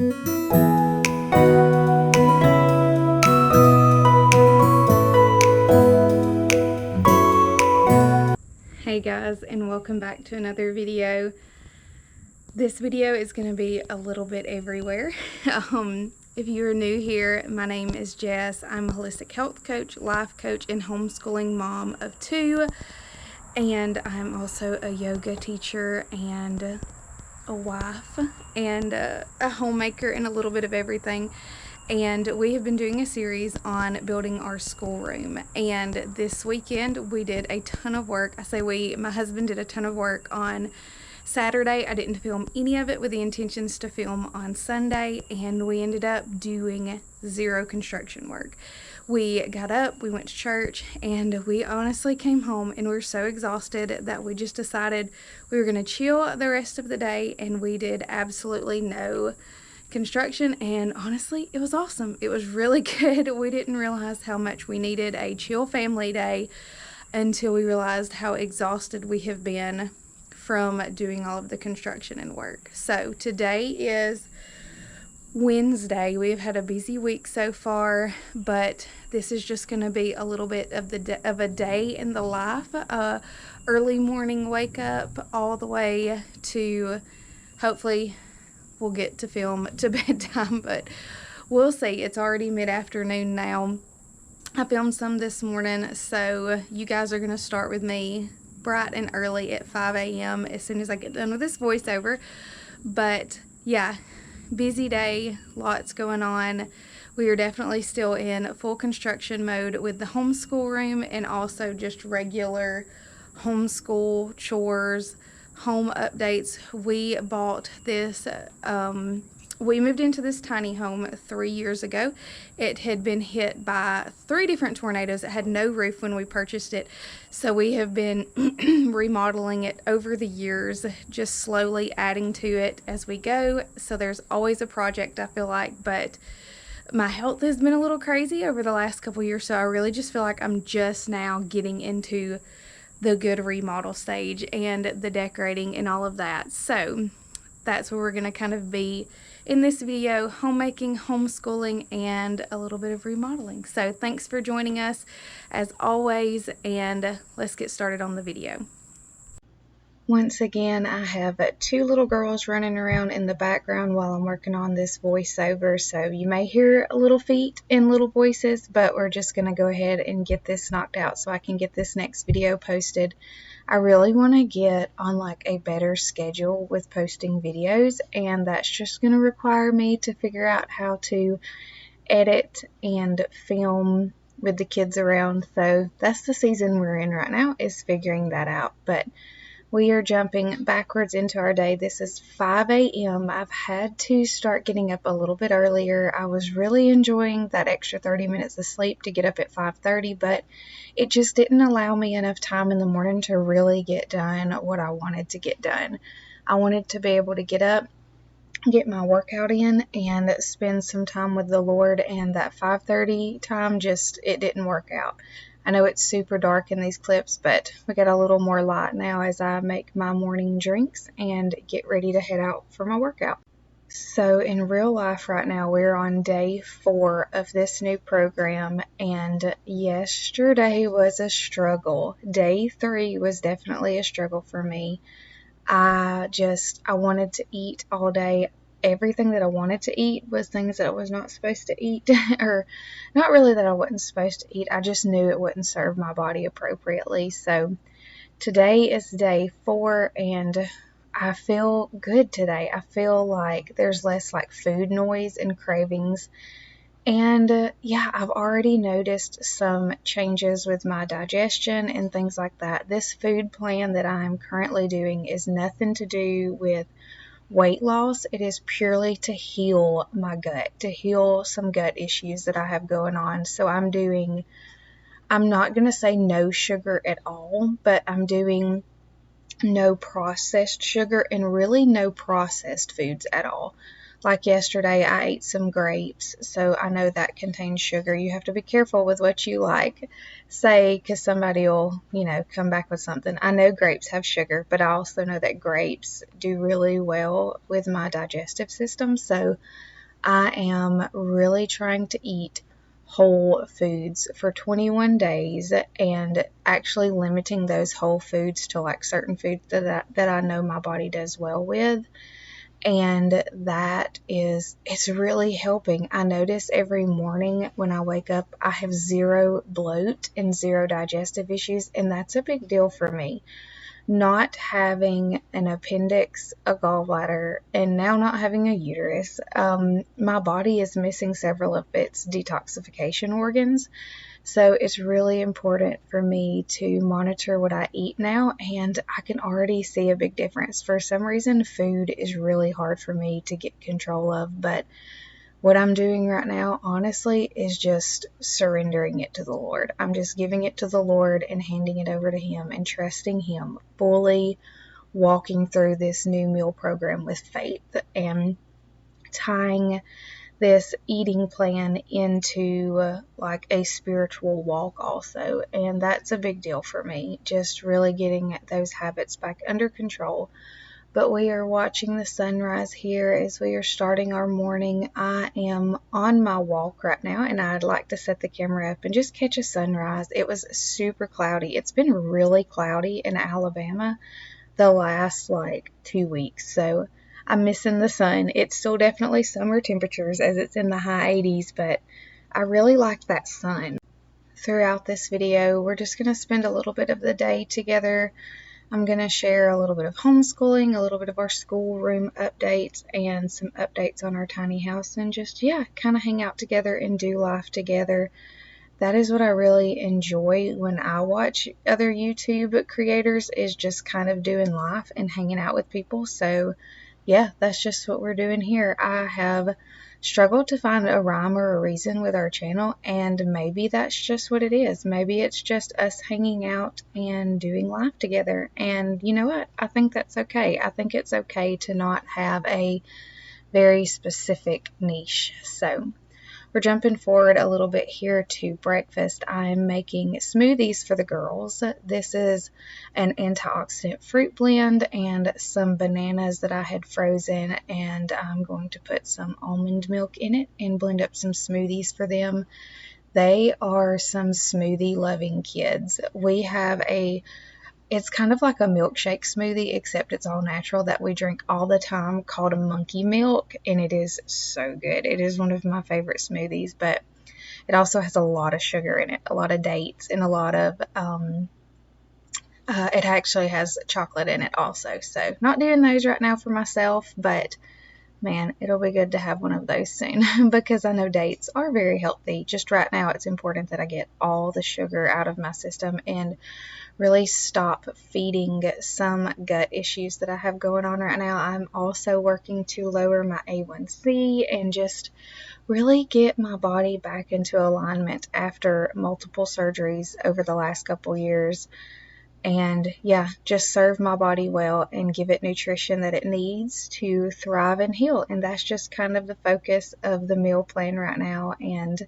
Hey guys, and welcome back to another video. This video is going to be a little bit everywhere. If you're new here, my name is Jess. I'm a holistic health coach, life coach, and homeschooling mom of 2. And I'm also a yoga teacher and a wife and a homemaker and a little bit of everything. And we have been doing a series on building our schoolroom. And this weekend we did a ton of work. I say we, my husband did a ton of work on Saturday. I didn't film any of it with the intentions to film on Sunday, and we ended up doing 0 construction work. We got up, we went to church, and we honestly came home and we were so exhausted that we just decided we were going to chill the rest of the day, and we did absolutely no construction. And honestly, it was awesome. It was really good. We didn't realize how much we needed a chill family day until we realized how exhausted we have been from doing all of the construction and work. So today is Wednesday. We've had a busy week so far, but this is just going to be a little bit of a day in the life. Early morning wake up all the way to, hopefully we'll get to film to bedtime, but we'll see. It's already mid-afternoon now. I filmed some this morning, so you guys are going to start with me bright and early at 5 a.m. as soon as I get done with this voiceover. But yeah, busy day, lots going on. We are definitely still in full construction mode with the homeschool room and also just regular homeschool chores, home updates. We bought this, we moved into this tiny home 3 years ago. It had been hit by 3 different tornadoes. It had no roof when we purchased it. So we have been remodeling it over the years, just slowly adding to it as we go. So there's always a project, I feel like, but my health has been a little crazy over the last couple years. So I really just feel like I'm just now getting into the good remodel stage and the decorating and all of that. So that's where we're going to kind of be in this video: homemaking, homeschooling, and a little bit of remodeling. So thanks for joining us as always, and let's get started on the video. Once again, I have 2 little girls running around in the background while I'm working on this voiceover, so you may hear little feet and little voices, but we're just going to go ahead and get this knocked out so I can get this next video posted. I really want to get on like a better schedule with posting videos, and that's just going to require me to figure out how to edit and film with the kids around. So that's the season we're in right now, is figuring that out. But we are jumping backwards into our day. This is 5 a.m. I've had to start getting up a little bit earlier. I was really enjoying that extra 30 minutes of sleep to get up at 5:30, but it just didn't allow me enough time in the morning to really get done what I wanted to get done. I wanted to be able to get up, get my workout in, and spend some time with the Lord, and that 5:30 time it didn't work out. I know it's super dark in these clips, but we got a little more light now as I make my morning drinks and get ready to head out for my workout. So in real life right now, we're on day 4 of this new program, and yesterday was a struggle. Day 3 was definitely a struggle for me. I wanted to eat all day. Everything that I wanted to eat was things that I was not supposed to eat, or not really that I wasn't supposed to eat. I just knew it wouldn't serve my body appropriately. So today is day 4, and I feel good today. I feel like there's less like food noise and cravings. And yeah, I've already noticed some changes with my digestion and things like that. This food plan that I'm currently doing is nothing to do with weight loss. It is purely to heal my gut, to heal some gut issues that I have going on. So I'm not going to say no sugar at all, but I'm doing no processed sugar and really no processed foods at all. Like yesterday, I ate some grapes, so I know that contains sugar. You have to be careful with what you say, because somebody will, come back with something. I know grapes have sugar, but I also know that grapes do really well with my digestive system, so I am really trying to eat whole foods for 21 days and actually limiting those whole foods to like certain foods that I know my body does well with. And it's really helping. I notice every morning when I wake up, I have zero bloat and zero digestive issues, and that's a big deal for me. Not having an appendix, a gallbladder, and now not having a uterus, my body is missing several of its detoxification organs. So it's really important for me to monitor what I eat now, and I can already see a big difference. For some reason, food is really hard for me to get control of, but what I'm doing right now, honestly, is just surrendering it to the Lord. I'm just giving it to the Lord and handing it over to Him and trusting Him, fully walking through this new meal program with faith and tying this eating plan into like a spiritual walk also. And that's a big deal for me, just really getting those habits back under control. But we are watching the sunrise here as we are starting our morning. I am on my walk right now, and I'd like to set the camera up and just catch a sunrise. It was super cloudy. It's been really cloudy in Alabama the last like 2 weeks, so I'm missing the sun. It's still definitely summer temperatures as it's in the high 80s, but I really like that sun. Throughout this video, we're just going to spend a little bit of the day together. I'm going to share a little bit of homeschooling, a little bit of our schoolroom updates, and some updates on our tiny house, and just, kind of hang out together and do life together. That is what I really enjoy when I watch other YouTube creators, is just kind of doing life and hanging out with people. So that's just what we're doing here. I have struggled to find a rhyme or a reason with our channel, and maybe that's just what it is. Maybe it's just us hanging out and doing life together. And you know what? I think that's okay. I think it's okay to not have a very specific niche. So we're jumping forward a little bit here to breakfast. I'm making smoothies for the girls. This is an antioxidant fruit blend and some bananas that I had frozen, and I'm going to put some almond milk in it and blend up some smoothies for them. They are some smoothie loving kids. We have it's kind of like a milkshake smoothie, except it's all natural, that we drink all the time, called a monkey milk, and it is so good. It is one of my favorite smoothies, but it also has a lot of sugar in it, a lot of dates, and a lot of, it actually has chocolate in it also. So not doing those right now for myself, but man, it'll be good to have one of those soon because I know dates are very healthy. Just right now, it's important that I get all the sugar out of my system and really stop feeding some gut issues that I have going on right now. I'm also working to lower my A1C and just really get my body back into alignment after multiple surgeries over the last couple years. And just serve my body well and give it nutrition that it needs to thrive and heal. And that's just kind of the focus of the meal plan right now. And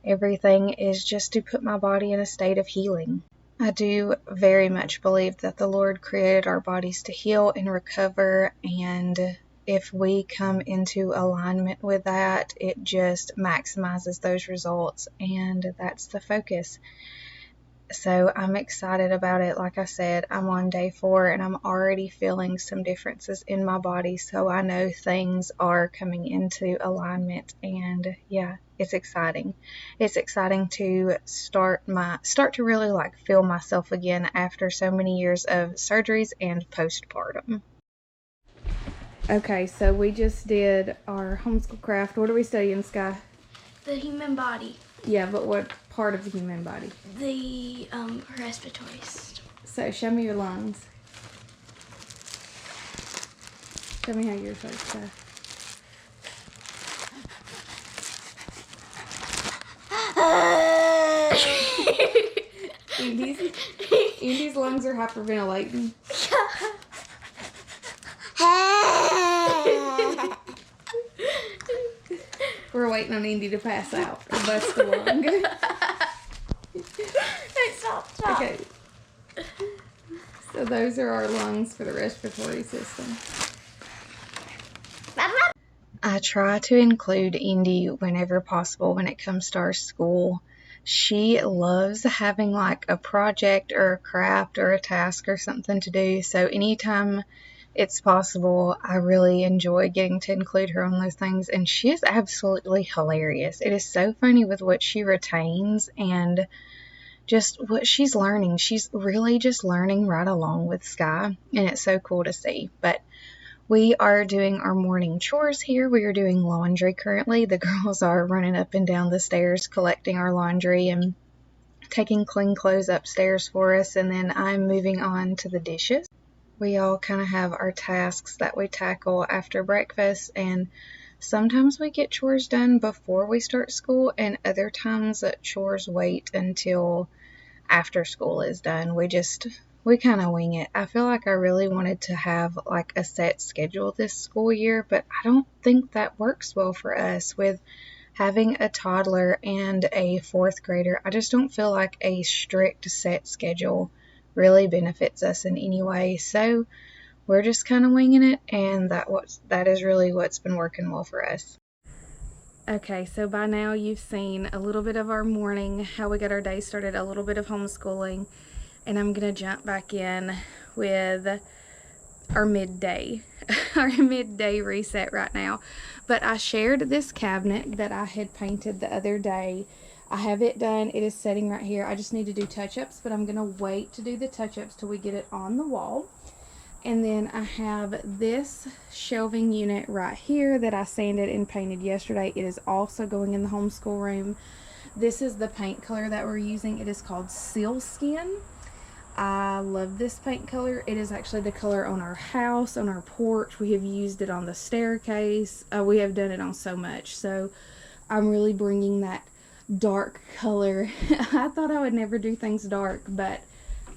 everything is just to put my body in a state of healing. I do very much believe that the Lord created our bodies to heal and recover, and if we come into alignment with that, it just maximizes those results, and that's the focus. So I'm excited about it. Like I said, I'm on day 4 and I'm already feeling some differences in my body. So I know things are coming into alignment, and it's exciting. It's exciting to start to really like feel myself again after so many years of surgeries and postpartum. Okay, so we just did our homeschool craft. What are we studying, Sky? The human body. Yeah, but what part of the human body? The respiratory system. So show me your lungs. Show me how yours works. Andy's lungs are hyperventilating. We're waiting on Indy to pass out or bust a lung. Stop. Okay. So those are our lungs for the respiratory system. I try to include Indy whenever possible when it comes to our school. She loves having like a project or a craft or a task or something to do. So anytime it's possible, I really enjoy getting to include her on those things. And she is absolutely hilarious. It is so funny with what she retains and just what she's learning. She's really just learning right along with Sky, and it's so cool to see. But we are doing our morning chores here. We are doing laundry currently. The girls are running up and down the stairs collecting our laundry and taking clean clothes upstairs for us, and then I'm moving on to the dishes. We all kind of have our tasks that we tackle after breakfast, and sometimes we get chores done before we start school, and other times chores wait until after school is done. We kind of wing it. I feel like I really wanted to have like a set schedule this school year, but I don't think that works well for us with having a toddler and a fourth grader. I just don't feel like a strict set schedule really benefits us in any way. So we're just kind of winging it, and that is really what's been working well for us. Okay, so by now you've seen a little bit of our morning, how we got our day started, a little bit of homeschooling, and I'm going to jump back in with our midday, our midday reset right now. But I shared this cabinet that I had painted the other day. I have it done. It is sitting right here. I just need to do touch-ups, but I'm going to wait to do the touch-ups till we get it on the wall. And then I have this shelving unit right here that I sanded and painted yesterday. It is also going in the homeschool room. This is the paint color that we're using. It is called Sealskin. I love this paint color. It is actually the color on our house, on our porch. We have used it on the staircase. We have done it on so much. So I'm really bringing that dark color. I thought I would never do things dark, but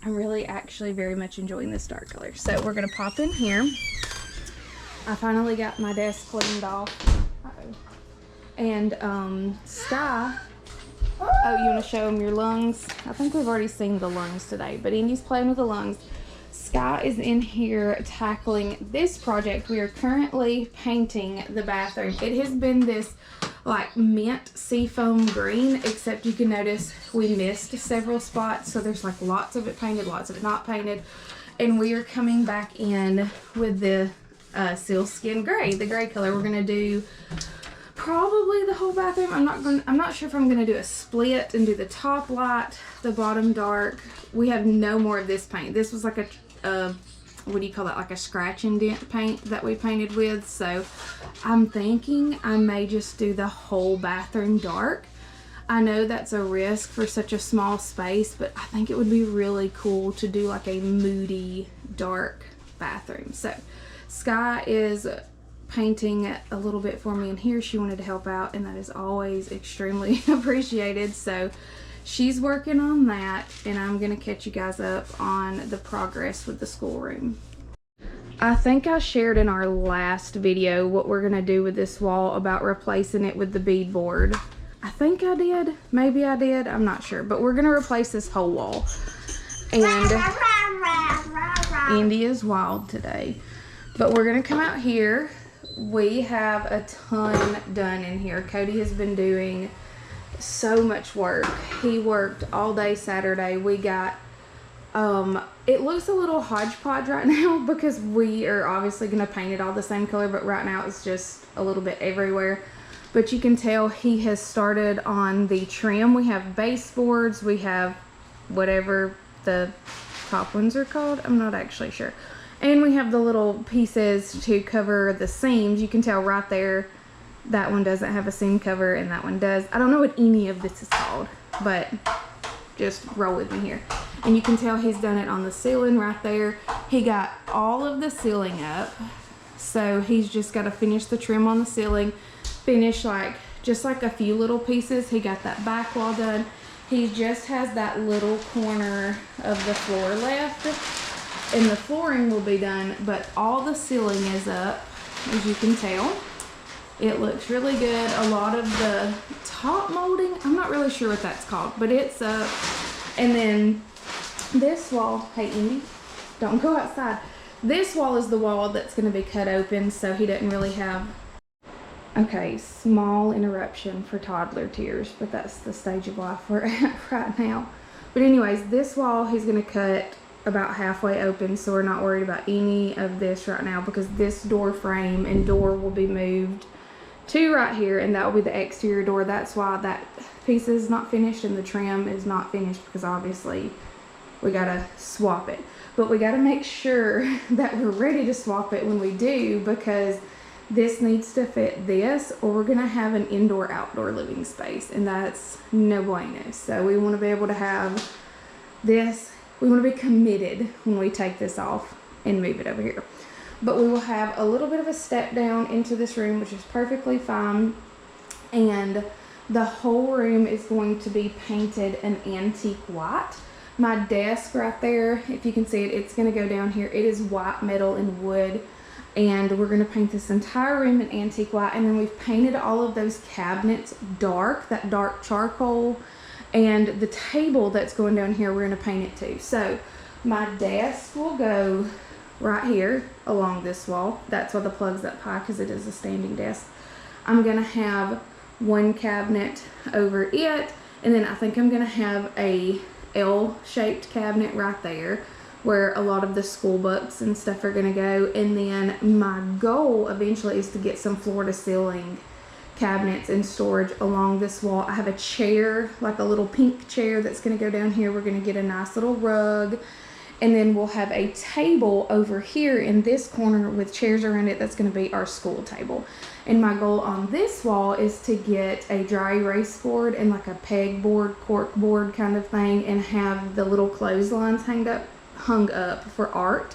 I'm really actually very much enjoying this dark color. So we're going to pop in here. I finally got my desk cleaned off. And Sky, oh, you want to show them your lungs? I think we've already seen the lungs today, but Indy's playing with the lungs. Sky is in here tackling this project. We are currently painting the bathroom. It has been this like mint seafoam green, except you can notice we missed several spots. So there's like lots of it painted, lots of it not painted. And we are coming back in with the Sealskin gray, the gray color. We're going to do probably the whole bathroom. I'm not sure if I'm gonna do a split and do the top light, the bottom dark. We have no more of this paint. This was like a what do you call that, like a scratch and dent paint that we painted with. So I'm thinking I may just do the whole bathroom dark. I know that's a risk for such a small space, but I think it would be really cool to do like a moody dark bathroom. So Sky is painting a little bit for me in here. She wanted to help out, and that is always extremely appreciated. So she's working on that, and I'm gonna catch you guys up on the progress with the schoolroom. I think I shared in our last video what we're gonna do with this wall about replacing it with the beadboard. I think I did, maybe I did, I'm not sure, but we're gonna replace this whole wall. And Indy is wild today, but we're gonna come out here. We have a ton done in here. Cody has been doing so much work. He worked all day Saturday. We got it looks a little hodgepodge right now because we are obviously going to paint it all the same color, but right now it's just a little bit everywhere. But you can tell he has started on the trim. We have baseboards, we have whatever the top ones are called, I'm not actually sure. And we have the little pieces to cover the seams. You can tell right there that one doesn't have a seam cover and that one does. I don't know what any of this is called, but just roll with me here. And you can tell he's done it on the ceiling right there. He got all of the ceiling up, so he's just got to finish the trim on the ceiling, finish like just like a few little pieces. He got that back wall done. He just has that little corner of the floor left, and the flooring will be done, but all the ceiling is up, as you can tell. It looks really good. A lot of the top molding, I'm not really sure what that's called, but it's up. And then this wall, hey Indy, don't go outside. This wall is the wall that's going to be cut open, so he doesn't really have Okay, small interruption for toddler tears, but that's the stage of life we're at right now. But anyways, this wall he's gonna cut about halfway open, so we're not worried about any of this right now, because this door frame and door will be moved to right here, and that will be the exterior door. That's why that piece is not finished and the trim is not finished, because obviously we gotta swap it. But we gotta make sure that we're ready to swap it when we do, because this needs to fit this, or we're gonna have an indoor outdoor living space, and that's no bueno. So we want to be able to have this, we want to be committed when we take this off and move it over here. But we will have a little bit of a step down into this room, which is perfectly fine, and the whole room is going to be painted an antique white. My desk right there, if you can see it, it's going to go down here. It is white metal and wood, and we're going to paint this entire room in antique white. And then we've painted all of those cabinets dark, that dark charcoal, and the table that's going down here, we're going to paint it too. So my desk will go right here along this wall. That's why the plug's up high, because it is a standing desk. I'm going to have one cabinet over it, and then I think I'm going to have a L-shaped cabinet right there where a lot of the school books and stuff are going to go. And then my goal eventually is to get some floor-to-ceiling cabinets and storage along this wall. I have a chair, like a little pink chair, that's going to go down here. We're going to get a nice little rug, and then we'll have a table over here in this corner with chairs around it. That's going to be our school table. And my goal on this wall is to get a dry erase board and like a peg board, cork board kind of thing, and have the little clotheslines hung up for art.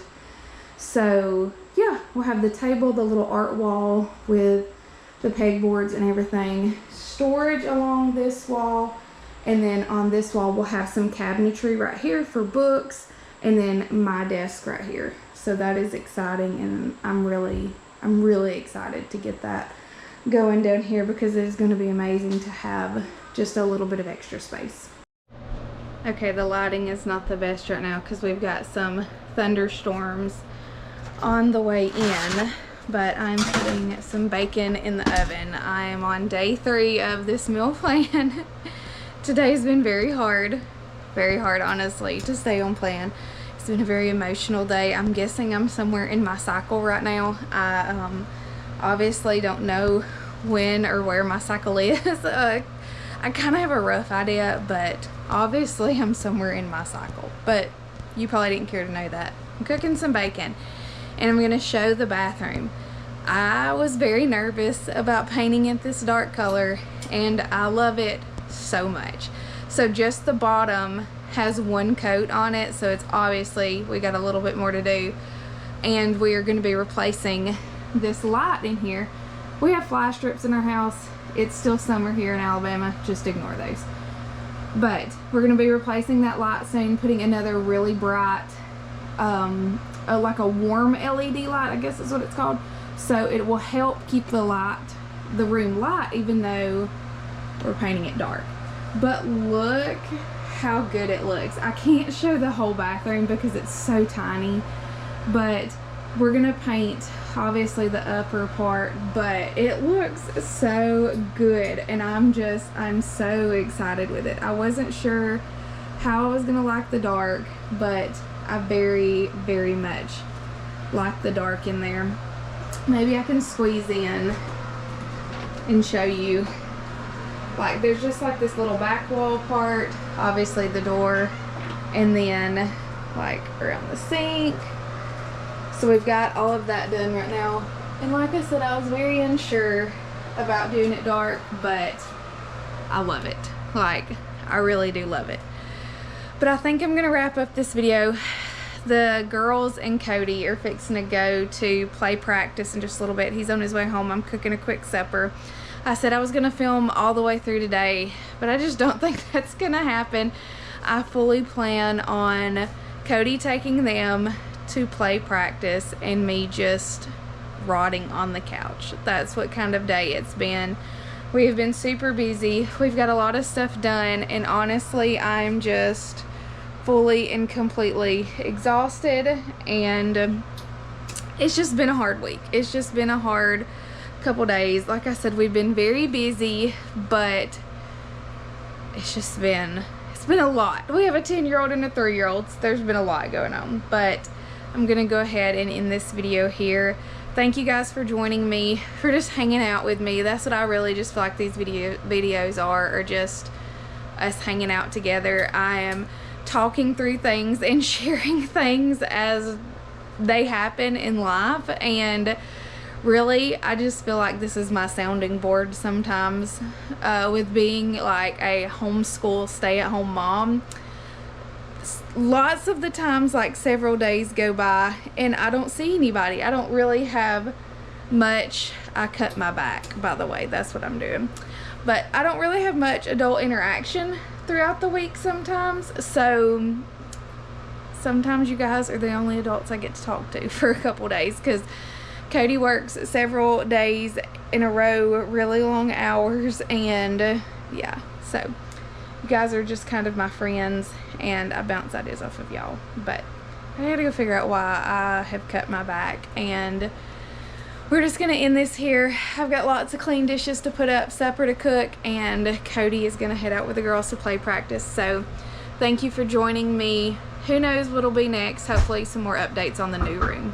So yeah, we'll have the table, the little art wall with the pegboards and everything, storage along this wall, and then on this wall we'll have some cabinetry right here for books, and then my desk right here. So that is exciting, and I'm really excited to get that going down here, because it is going to be amazing to have just a little bit of extra space. Okay, the lighting is not the best right now because we've got some thunderstorms on the way in, but I'm putting some bacon in the oven. I am on day 3 of this meal plan. Today's been very hard honestly, to stay on plan. It's been a very emotional day. I'm guessing I'm somewhere in my cycle right now. I obviously don't know when or where my cycle is. I kind of have a rough idea, but obviously I'm somewhere in my cycle. But you probably didn't care to know that. I'm cooking some bacon, and I'm going to show the bathroom. I was very nervous about painting it this dark color, and I love it so much. So just the bottom has one coat on it, so it's obviously we got a little bit more to do, and we are going to be replacing this light in here. We have fly strips in our house. It's still summer here in Alabama, just ignore those. But we're going to be replacing that light soon, putting another really bright like a warm LED light, I guess is what it's called. So it will help keep the room light, even though we're painting it dark. But look how good it looks. I can't show the whole bathroom because it's so tiny, but we're gonna paint obviously the upper part, but it looks so good, and I'm so excited with it. I wasn't sure how I was gonna like the dark, but I very much like the dark in there. Maybe I can squeeze in and show you. Like, there's just like this little back wall part, obviously the door, and then like around the sink. So we've got all of that done right now. And like I said, I was very unsure about doing it dark, but I love it. Like, I really do love it. But I think I'm gonna wrap up this video. The girls and Cody are fixing to go to play practice in just a little bit. He's on his way home. I'm cooking a quick supper. I said I was gonna film all the way through today, but I just don't think that's gonna happen. I fully plan on Cody taking them to play practice and me just rotting on the couch. That's what kind of day it's been. We've been super busy. We've got a lot of stuff done, and honestly, I'm just fully and completely exhausted, and it's just been a hard week. It's just been a hard couple days. Like I said, we've been very busy, but it's been a lot. We have a 10-year-old and a 3-year-old, so there's been a lot going on. But I'm gonna go ahead and end this video here. Thank you guys for joining me, for just hanging out with me. That's what I really just feel like these videos are just us hanging out together. I am talking through things and sharing things as they happen in life, and really I just feel like this is my sounding board sometimes, with being like a homeschool stay-at-home mom. Lots of the times, like several days go by and I don't see anybody. I don't really have much. I cut my back, by the way, that's what I'm doing. But I don't really have much adult interaction throughout the week sometimes, so sometimes you guys are the only adults I get to talk to for a couple days, because Cody works several days in a row, really long hours, and yeah, so you guys are just kind of my friends, and I bounce ideas off of y'all. But I gotta go figure out why I have cut my back, and we're just gonna end this here. I've got lots of clean dishes to put up, supper to cook, and Cody is gonna head out with the girls to play practice. So thank you for joining me. Who knows what'll be next? Hopefully some more updates on the new room.